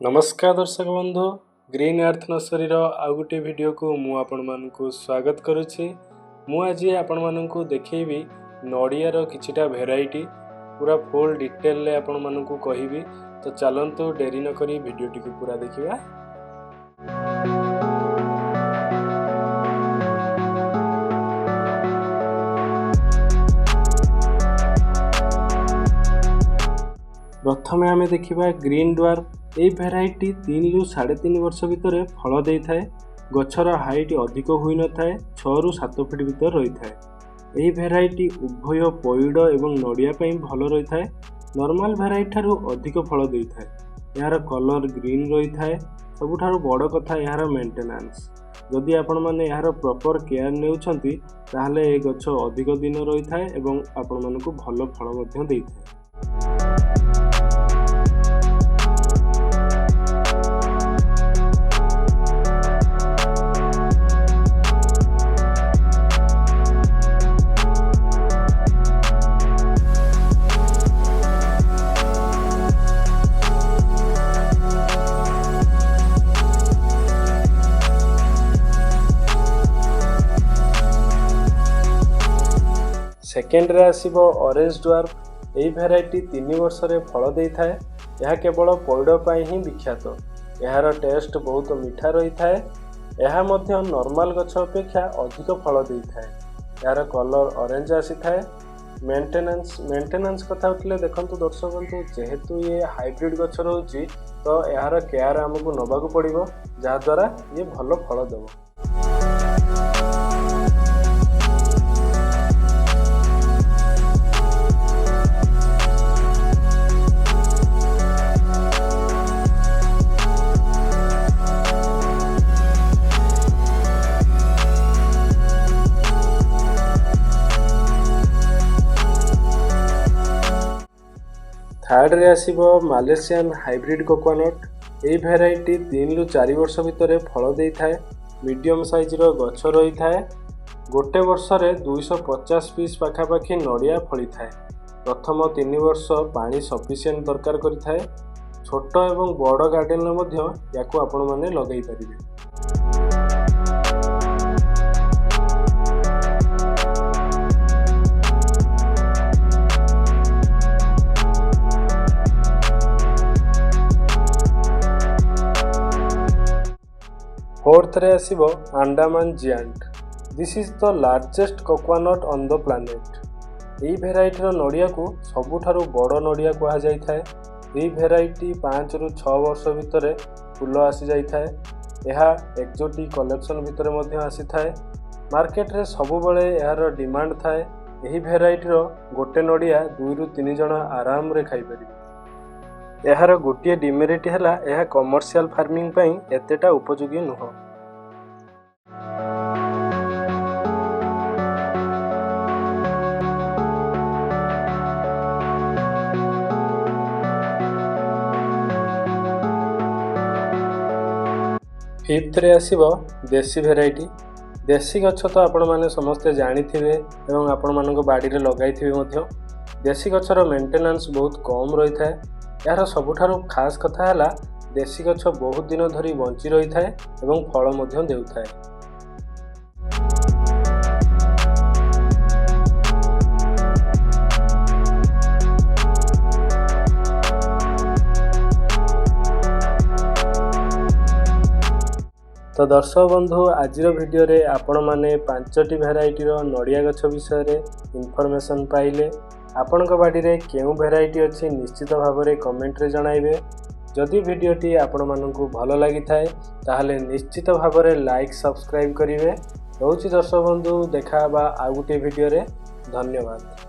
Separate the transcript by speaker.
Speaker 1: नमस्कार दर्शक बंधु ग्रीन अर्थ नर्सरी आउ गोटे वीडियो को मु आपण मानकु स्वागत करुछि। मु आज आपण मानकु देखैबी नड़ियार किछिटा भेराइटी पूरा फुल डिटेल ले आपण मानकु कहिबी। तो चलंतु डेरी न करी वीडियोटी को पूरा देखिबा। प्रथमे आमे देखिबा ग्रीन ड्वार्फ। यह भेराइटी 3 ରୁ 3.5 वर्ष भितर फल दे थाए। गछर हाइट अधिक हुई न थाए, 6 ରୁ 7 फीट भितर रही थाए। यह भेराइटी उभय पइड एवं नड़िया पई भल रही थाए। नॉर्मल भेराइटी ठारू अधिक फल दे थाए। यार कलर ग्रीन रही थाए। सबुठारू बड़ कथा यार मेंटेनेंस। जदि आपण माने यार प्रॉपर केयर नेउछंती ताहले ए गछ अधिक दिन रही थाए एवं आपण मानकु भल फल मध्य दे थाए। सेकेंड रे आसीबो ऑरेंज ड्वार्फ। यही भेराइटी 3 वर्ष रे फल दे थाए। यह केवल पइड पाई ही विख्यात। यार टेस्ट बहुत मीठा रही थाए। यह मध्य नॉर्मल गछ अपेक्षा अधिक फल दे थाए। यार कलर ऑरेंज आसी थाए। मेंटेनेंस कथा उठले देखंतु दर्शक बंधु, जेहेतु ये हाइब्रिड गछ रहउची तो यार केयर हमकु नबाकु पड़िबो, जा द्वारा ये भल फल देबो। थर्ड रे आसीबो मालेशियन हाइब्रिड कोकोनट। यही भेराइटी 3 ରୁ 4 वर्ष भितर फल दे थाए। मीडियम साइज रो गछ रही थाए। गोटे वर्ष रे 250 पीस पाखापाखी नड़िया फली थाए। प्रथम 3 वर्ष पानी सफिशिएंट दरकार करि थाए। छोट एवं बड़ गार्डन रे मध्य याकू आपण माने लगै परिबे। फोर्थ रे आसीबो Andaman giant. This is the largest coconut on the planet. यही भेराइटी नड़िया को सबुठारु बड़ नड़िया कहा जाय थाए। यही भेराइटी 5 ରୁ 6 वर्ष भितर फूल आसी जाय थाए। यह एक्जोटिक कलेक्शन भितर मध्य आसी थाए। मार्केट रे सबु बेले यार डिमांड थाए। यही भेराइटी गोटे नड़िया 2 ରୁ 3 जण आराम रे खाई परिबे। यार गोटे डिमेरिट है यह कमर्शियल फार्मिंग पई एतेटा उपयोगी नुह। फिफ्थ रे आसीबो देसी भेराइटी। देसी गछ तो आपण माने समस्ते जानी थिबे एवं आपण मानको बाड़ी रे लगाई थिबे मध्य। देसी गछर मेंटेनेंस बहुत कम रही थाए। यार सबुठारु खास कथा है देसी गछ बहुत दिन धरी बंची रही थाए एवं फल मध्य देउ थाए। तो दर्शक बंधु आजिर वीडियो रे आपण माने 5टी भेराइटी नड़िया गछ विषय रे इनफॉरमेशन पाइले। आपण बाड़ी रे केउ भेराइटी अच्छी निश्चित भाव में कमेंट रे जणाइबे। जदि वीडियोटी आपण मानकु भल लगी थाए ताहले निश्चित भाव में लाइक सब्सक्राइब करिवे। रहउछि दर्शक बंधु, देखा बा आउ गोटे वीडियो रे। धन्यवाद।